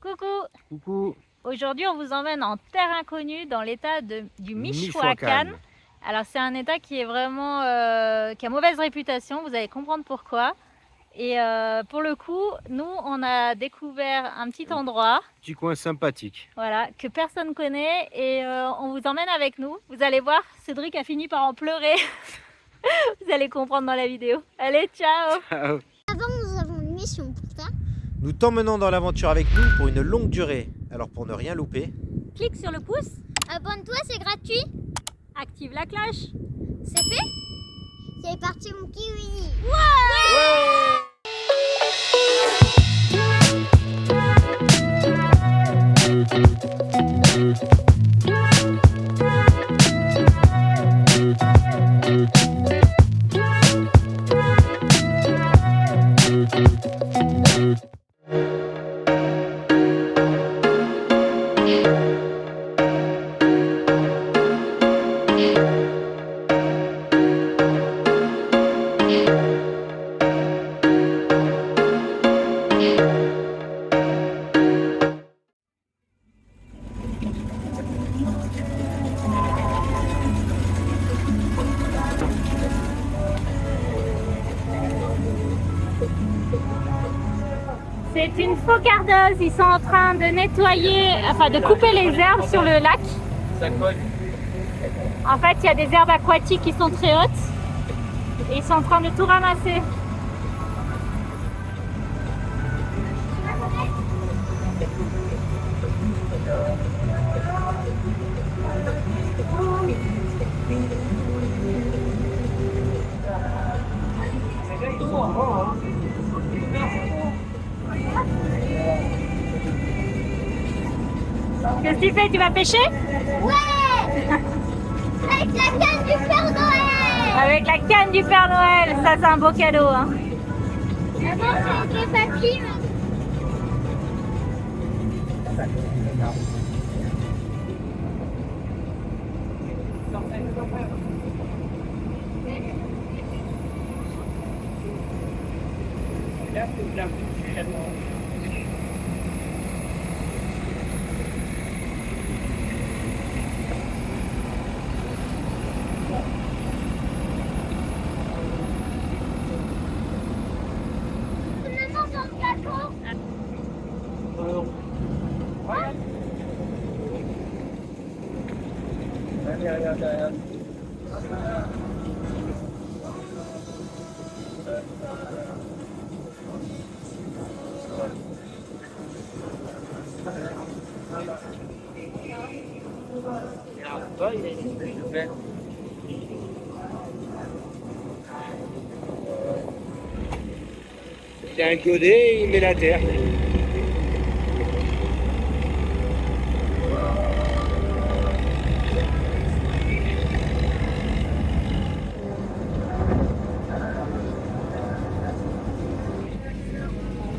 Coucou! Coucou! Aujourd'hui, on vous emmène en terre inconnue dans l'état du Michoacán. Alors, c'est un état qui est vraiment qui a mauvaise réputation, vous allez comprendre pourquoi. Et pour le coup, nous, on a découvert un petit endroit. Petit coin sympathique. Voilà, que personne connaît et on vous emmène avec nous. Vous allez voir, Cédric a fini par en pleurer. Vous allez comprendre dans la vidéo. Allez, ciao! Ciao. Avant, nous avons une mission pour ça. Nous t'emmenons dans l'aventure avec nous pour une longue durée. Alors pour ne rien louper, Clique sur le pouce, Abonne-toi, c'est gratuit. active la cloche. C'est fait. C'est parti, mon kiwi. C'est une faucardeuse, ils sont en train de nettoyer, enfin de couper les herbes sur le lac. En fait, il y a des herbes aquatiques qui sont très hautes et ils sont en train de tout ramasser. Qu'est-ce que tu fais? Tu vas pêcher? Ouais. Avec la canne du Père Noël. Avec la canne du Père Noël, ça c'est un beau cadeau. Hein. D'abord, c'est avec les papilles. Maman, dans le flacon. il y a un godet, il met la terre.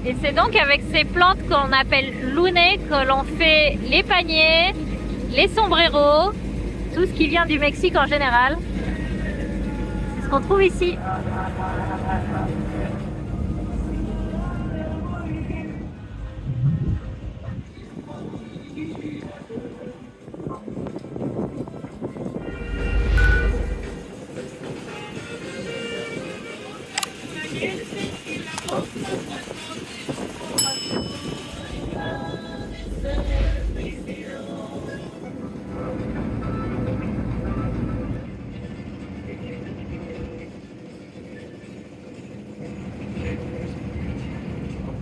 Et c'est donc avec ces plantes qu'on appelle luné que l'on fait les paniers, les sombreros, tout ce qui vient du Mexique en général. C'est ce qu'on trouve ici.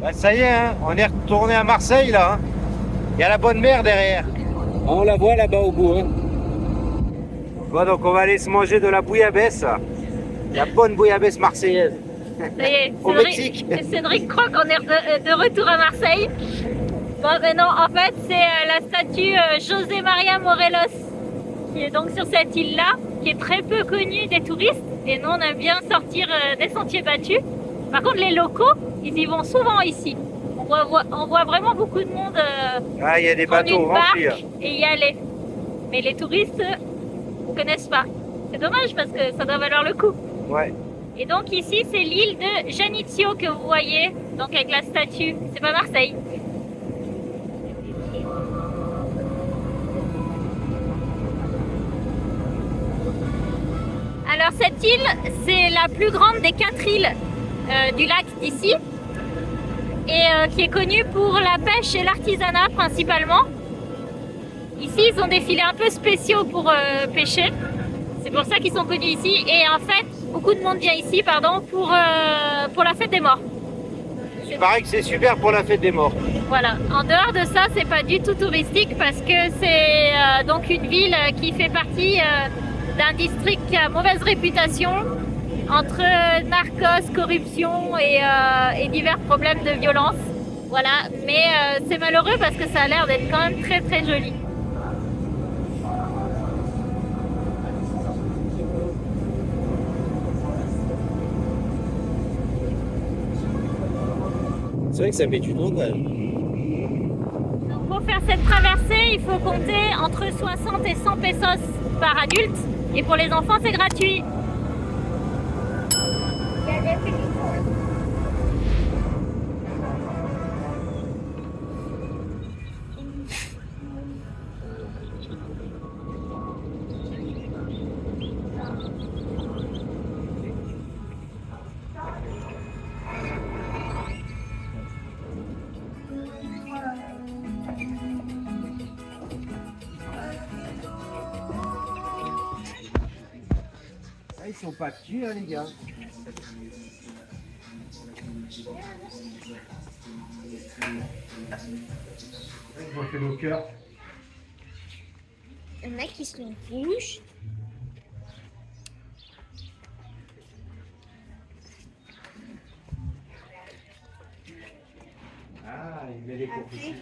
Bah, ça y est, hein, on est retourné à Marseille là. Hein. Il y a la bonne mer derrière. On la voit là-bas au bout. Hein. Bon, donc on va aller se manger de la bouillabaisse. La bonne bouillabaisse marseillaise. Ça y est, Au Mexique. Cédric croit qu'on est de retour à Marseille. Bon, mais non, en fait, c'est la statue José María Morelos qui est donc sur cette île-là, qui est très peu connue des touristes. Et nous, on aime bien sortir des sentiers battus. Par contre, les locaux, ils y vont souvent ici. On voit vraiment beaucoup de monde Ah, il y a des prendre bateaux une barque remplis. et y aller. Mais les touristes ne connaissent pas. C'est dommage parce que ça doit valoir le coup. Ouais. Et donc ici, c'est l'île de Janitzio que vous voyez, donc avec la statue. C'est pas Marseille. Alors cette île, c'est la plus grande des 4 îles du lac d'ici et qui est connue pour la pêche et l'artisanat principalement. Ici, ils ont des filets un peu spéciaux pour pêcher. C'est pour ça qu'ils sont connus ici. Et en fait, beaucoup de monde vient ici pour la fête des morts. Il paraît que c'est super pour la fête des morts. Voilà. En dehors de ça, c'est pas du tout touristique parce que c'est donc une ville qui fait partie d'un district qui a mauvaise réputation entre narcos, corruption et divers problèmes de violence. Voilà. Mais c'est malheureux parce que ça a l'air d'être quand même très très joli. C'est vrai que ça met du temps quand même. Donc pour faire cette traversée, il faut compter entre 60 et 100 pesos par adulte. Et pour les enfants, c'est gratuit. Ils sont pas petits, hein, les gars. On fait nos cœurs. Il y en a qui sont rouges. Ah, il met les confettis.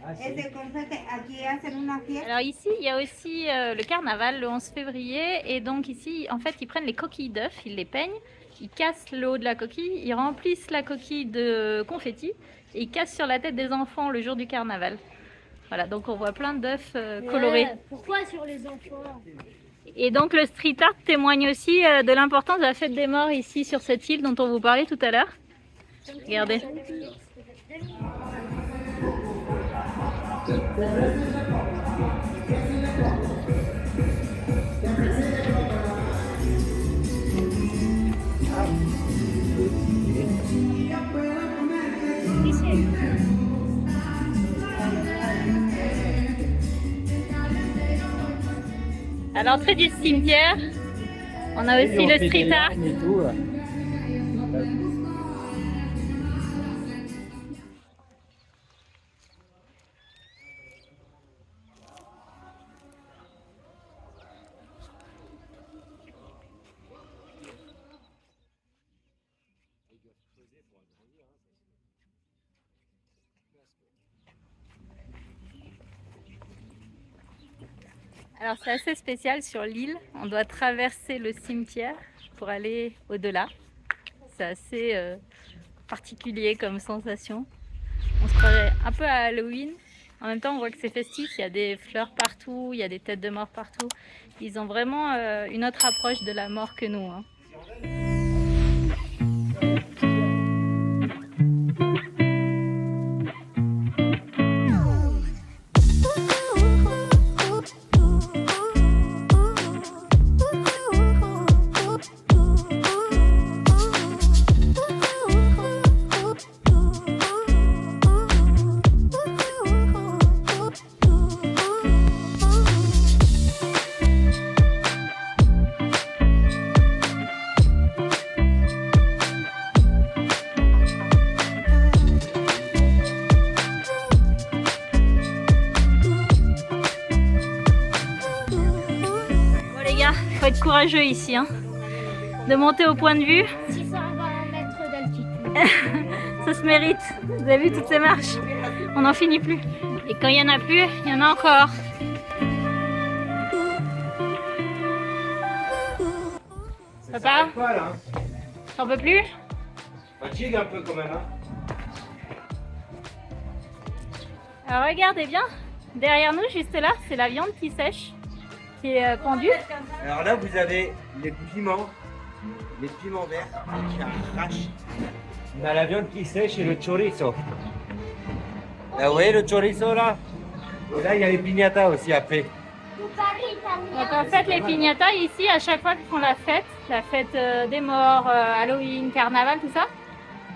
Ah, Es de confete. Aquí hacen una fiesta. Alors ici, il y a aussi le carnaval le 11 février. Et donc ici, en fait, ils prennent les coquilles d'œufs, ils les peignent, ils cassent le haut de la coquille, ils remplissent la coquille de confettis et ils cassent sur la tête des enfants le jour du carnaval. Voilà, donc on voit plein d'œufs colorés. Pourquoi sur les enfants? Et donc le street art témoigne aussi de l'importance de la fête des morts ici sur cette île dont on vous parlait tout à l'heure. Regardez. À l'entrée du cimetière, on a aussi le street art. Alors c'est assez spécial sur l'île, on doit traverser le cimetière pour aller au-delà. C'est assez particulier comme sensation. On se croirait un peu à Halloween. En même temps on voit que c'est festif, il y a des fleurs partout, il y a des têtes de mort partout. Ils ont vraiment une autre approche de la mort que nous, hein. Faut être courageux ici, hein. De monter au point de vue. 620 mètres d'altitude. Ça se mérite. Vous avez vu toutes ces marches? On n'en finit plus. Et quand il n'y en a plus, il y en a encore. Papa, Pas là. t'en peux plus? Fatigue un peu quand même. Hein. Alors regardez bien. Derrière nous, juste là, c'est la viande qui sèche, qui est pendue. Alors là, vous avez les piments verts qui arrachent. On a la viande qui sèche et le chorizo. Là, vous voyez le chorizo là? Et là, il y a les piñatas aussi après. Donc en fait, les piñatas ici, à chaque fois qu'ils font la fête des morts, Halloween, carnaval, tout ça,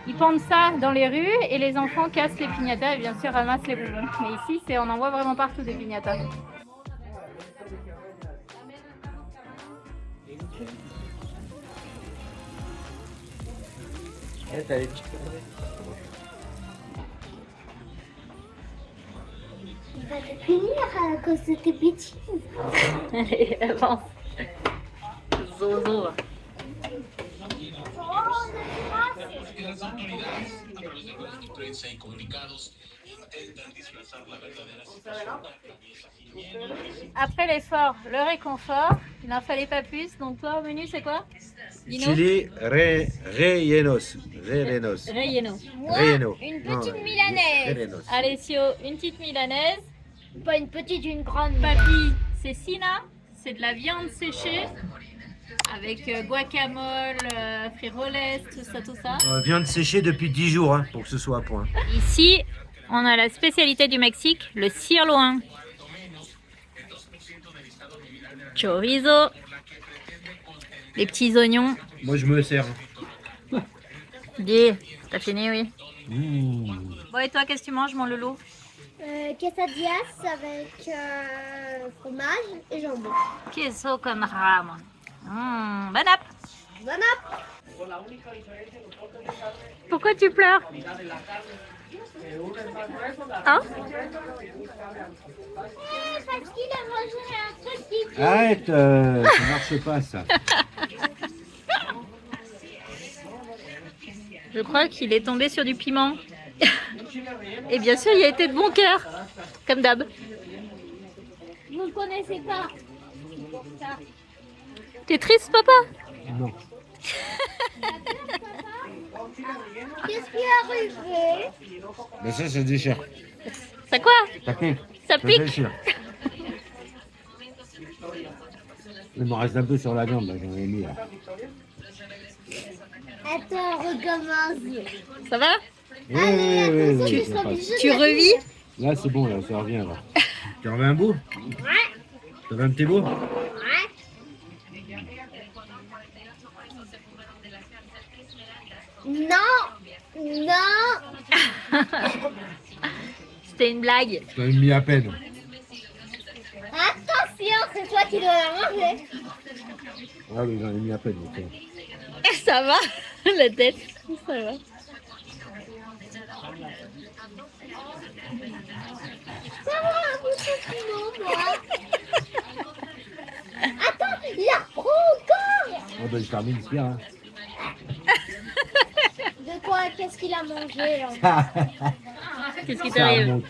ils pendent ça dans les rues et les enfants cassent les piñatas et bien sûr ramassent les bonbons. Mais ici, on en voit vraiment partout des piñatas. Il va te punir à cause de tes bêtises. Allez, avance. Zozo. Après l'effort, le réconfort, il n'en fallait pas plus. Donc toi, au menu, c'est quoi? Dino? Chili rellenos. Rellenos. Relleno. Relleno. Une Non, petite milanaise. rellenos. Alessio, une petite milanaise. Pas une petite, une grande. Papy, c'est Sina. C'est de la viande séchée avec guacamole, frijoles, tout ça. Viande séchée depuis 10 jours hein, pour que ce soit à point. Ici, on a la spécialité du Mexique, le sirloin. Chorizo. Les petits oignons. Moi je me sers. Dis, t'as fini, oui. Mmh. Bon, et toi, qu'est-ce que tu manges, mon loulou? Quesadillas avec fromage et jambon. Queso con ramon. Bon app. Bon app. Pourquoi tu pleures? Hein? Parce qu'il a mangé un truc qui pue. Arrête, ça marche pas ça. Je crois qu'il est tombé sur du piment. Et bien sûr, il a été de bon cœur, comme d'hab. Vous ne connaissez pas. T'es triste, papa? Non. Qu'est-ce qui est arrivé? Mais ça déchire. Ça quoi? Ça pique. Ça pique? Déchire. Il me reste un peu sur la viande, là, j'en ai mis là. Attends, recommence. Ça va? Oui, Allez, oui, attention, oui, tu seras obligé Tu de revis? là c'est bon, là, ça revient là. Tu en veux un bout? Ouais. Tu veux un petit bout? Ouais. Non. Non. C'était une blague. J'en ai mis à peine. Attention, c'est toi qui dois la manger. Ah oui, j'en ai mis à peine. Ok. Ça va? La tête, ça va. Ça va, un bout de piment, moi. Attends, il la reprend encore. Ah ben je termine ce hein. De quoi? Qu'est-ce qu'il a mangé là? Qu'est-ce qui Ça t'arrive? remonte.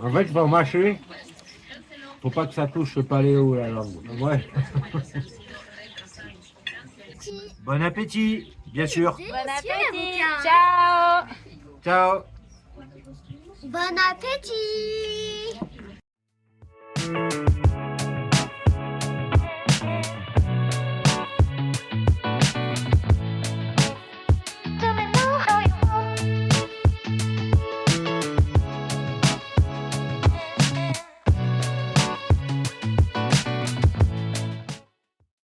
En fait, il faut mâcher. Faut pas que ça touche le paléo la langue. Ouais. Bon appétit, bien sûr. Bon appétit! Ciao! Ciao. Bon appétit.